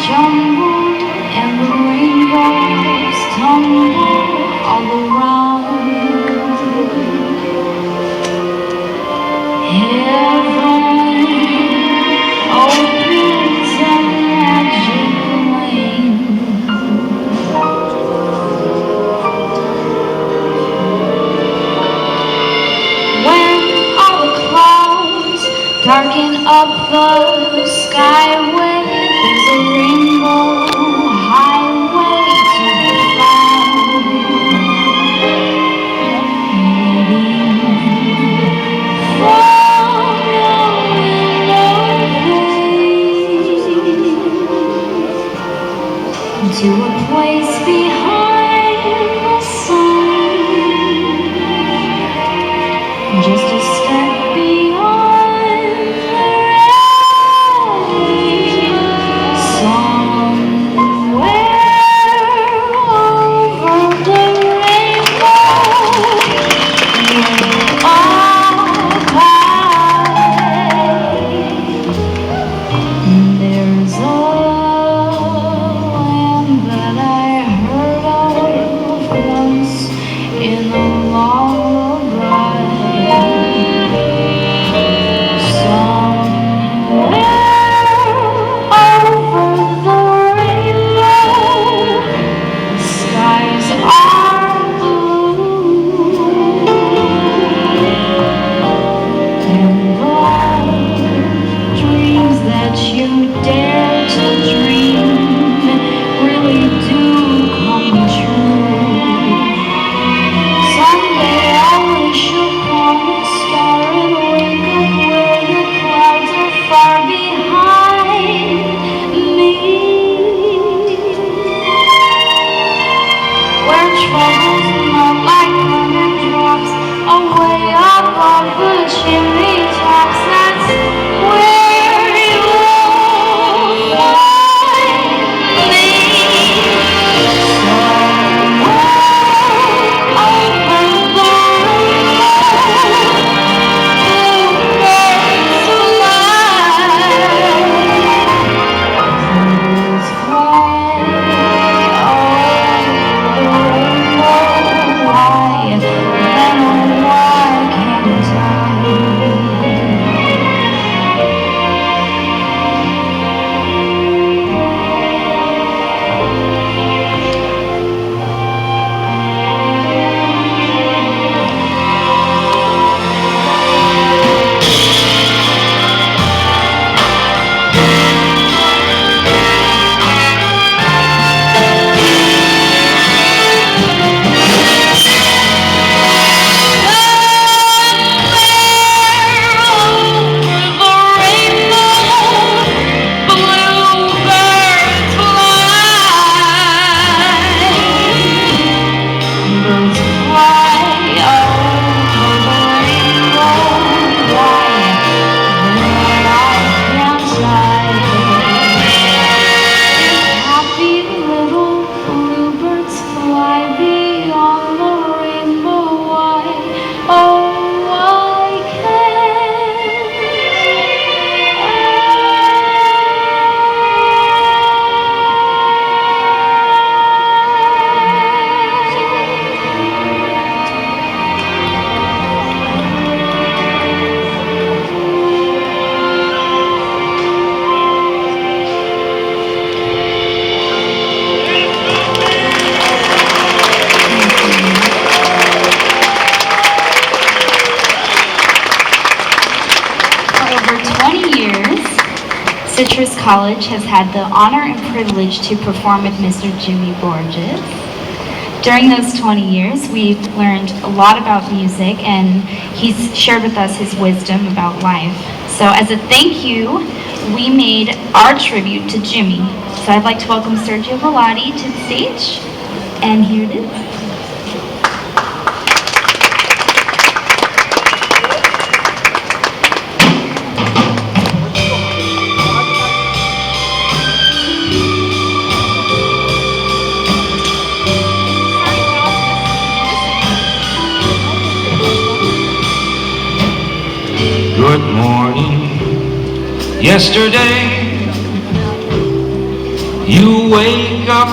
jumble and the rainbows tumble all around. Heaven opens a magic lane. When all the clouds darken up the skyway, there's a rainbow highway to be found. From your window to a place behind the sun, just a step beyond the rain. Somewhere over the rainbow, we'll all hide. There's a land that I heard of once in a lullaby. Somewhere over the rainbow, the skies are blue, and the dreams that you dare to dream really do come true. Someday I wish upon a star and wake up where the clouds are far behind me, where troubles melt like honey drops away above the chimney tops. That's where you'll find me. Citrus College has had the honor and privilege to perform with Mr. Jimmy Borges. During those 20 years, we've learned a lot about music, and he's shared with us his wisdom about life. So as a thank you, we made our tribute to Jimmy. So I'd like to welcome Sergio Velati to the stage, and here it is. Good morning. Yesterday You wake up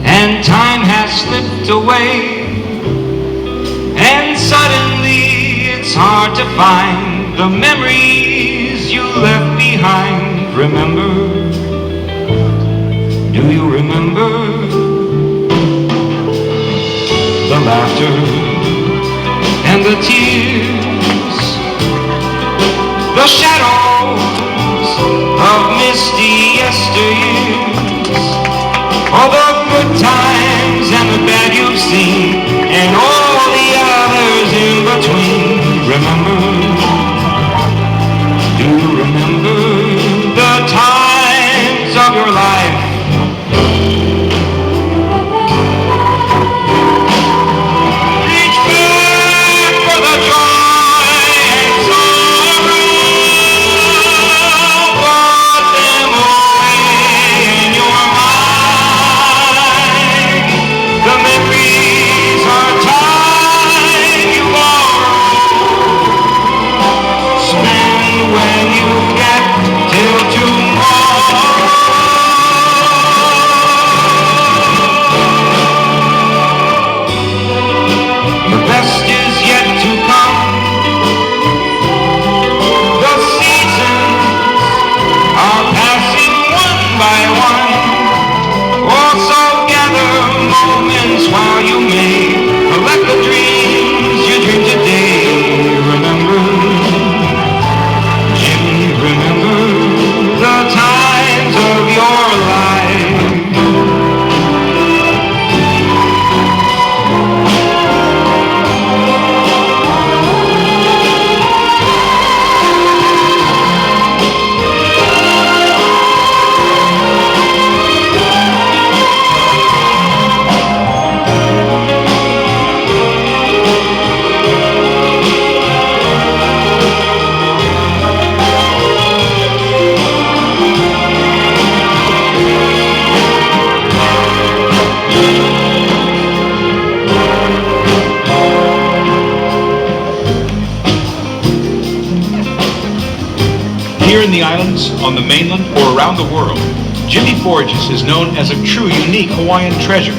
and time has slipped away, and suddenly it's hard to find the memories you left behind. Remember? Do you remember the laughter and the tears, the shadows of misty yesteryears, all the good times and the bad you've seen, and all the others in between? Remember? Do you remember the times of your life? Reach back for the joy and sorrow, put them away in your mind. The memories are time you borrow. Spend when you get till tomorrow. The best is yet to come. The seasons are passing one by one. Also gather moments while you may collect the dreams you dream today. Remember, Jimmy, remember the times of your life. Here in the islands, on the mainland, or around the world, Jimmy Borges is known as a true unique Hawaiian treasure.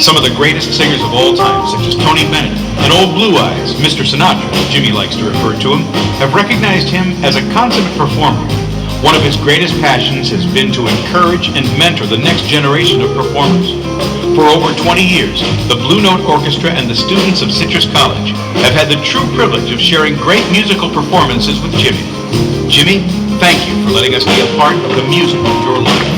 Some of the greatest singers of all time, such as Tony Bennett and Old Blue Eyes, Mr. Sinatra, as Jimmy likes to refer to him, have recognized him as a consummate performer. One of his greatest passions has been to encourage and mentor the next generation of performers. For over 20 years, the Blue Note Orchestra and the students of Citrus College have had the true privilege of sharing great musical performances with Jimmy. Jimmy, thank you for letting us be a part of the music of your life.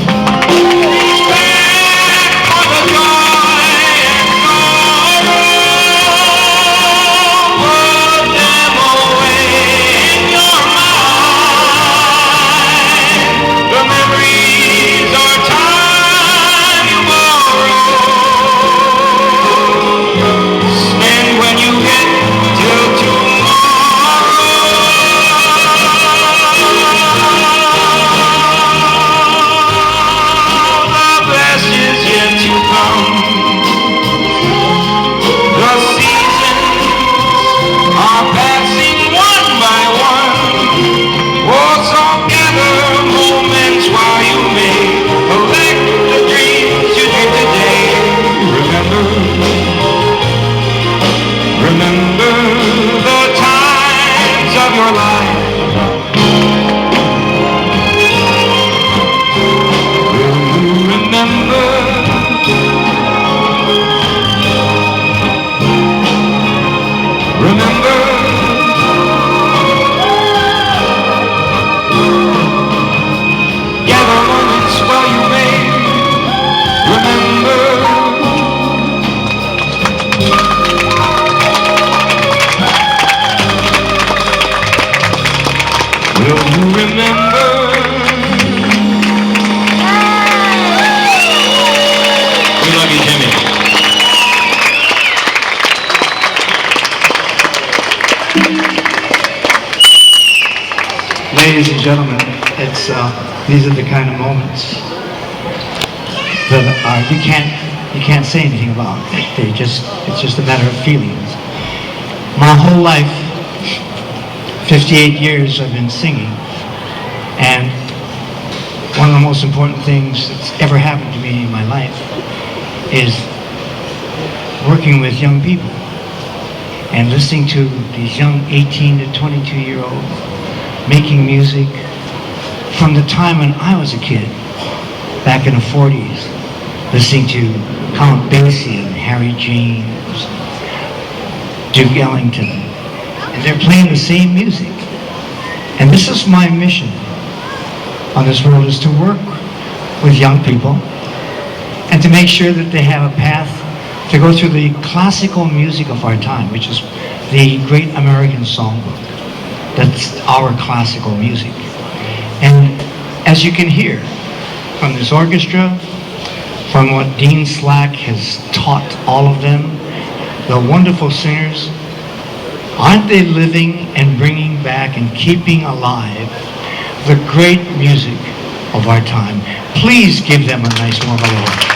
Ladies and gentlemen, these are the kind of moments that you can't say anything about. It's just a matter of feelings. My whole life, 58 years I've been singing, and one of the most important things that's ever happened to me in my life is working with young people and listening to these young 18 to 22-year-olds making music from the time when I was a kid, back in the 40s, listening to Count Basie and Harry James, Duke Ellington, and they're playing the same music. And this is my mission on this world, is to work with young people and to make sure that they have a path to go through the classical music of our time, which is the great American songbook. That's our classical music. And as you can hear from this orchestra, from what Dean Slack has taught all of them, the wonderful singers, aren't they living and bringing back and keeping alive the great music of our time? Please give them a nice warm applause.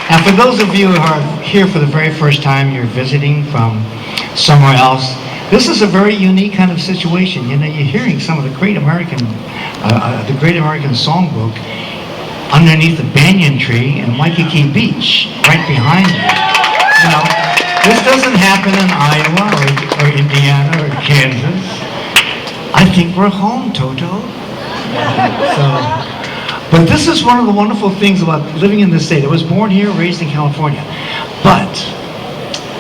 And for those of you who are here for the very first time, you're visiting from somewhere else, this is a very unique kind of situation. You know, you're hearing some of the great American songbook underneath the banyan tree in Waikiki Beach, right behind you. You know, this doesn't happen in Iowa or Indiana or Kansas. I think we're home, Toto. But this is one of the wonderful things about living in this state. I was born here, raised in California. But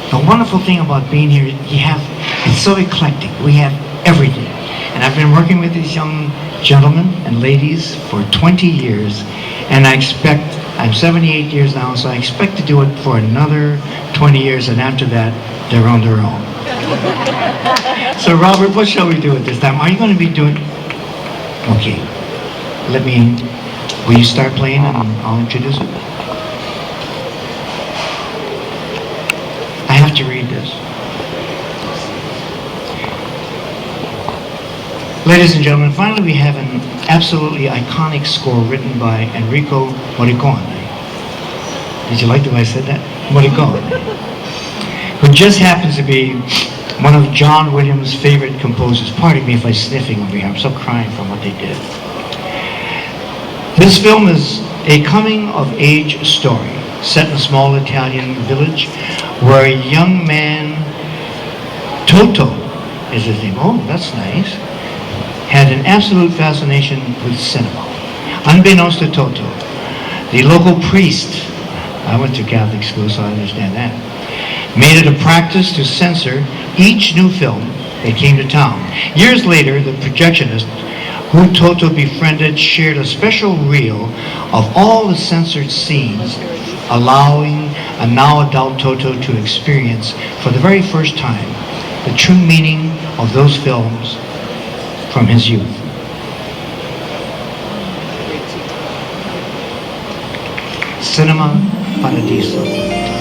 the wonderful thing about being here, it's so eclectic. We have everything. And I've been working with these young gentlemen and ladies for 20 years. And I'm 78 years now, so I expect to do it for another 20 years. And after that, they're on their own. So Robert, what shall we do at this time? Are you going to be doing... Okay. Will you start playing and I'll introduce it? I have to read this. Ladies and gentlemen, finally we have an absolutely iconic score written by Enrico Morricone. Did you like the way I said that? Morricone. Who just happens to be one of John Williams' favorite composers. Pardon me if I'm sniffing over here. I'm so crying from what they did. This film is a coming-of-age story set in a small Italian village where a young man, Toto is his name, oh, that's nice, had an absolute fascination with cinema. Unbeknownst to Toto, the local priest, I went to Catholic school so I understand that, made it a practice to censor each new film that came to town. Years later, the projectionist who Toto befriended shared a special reel of all the censored scenes, allowing a now adult Toto to experience for the very first time the true meaning of those films from his youth. Cinema Paradiso.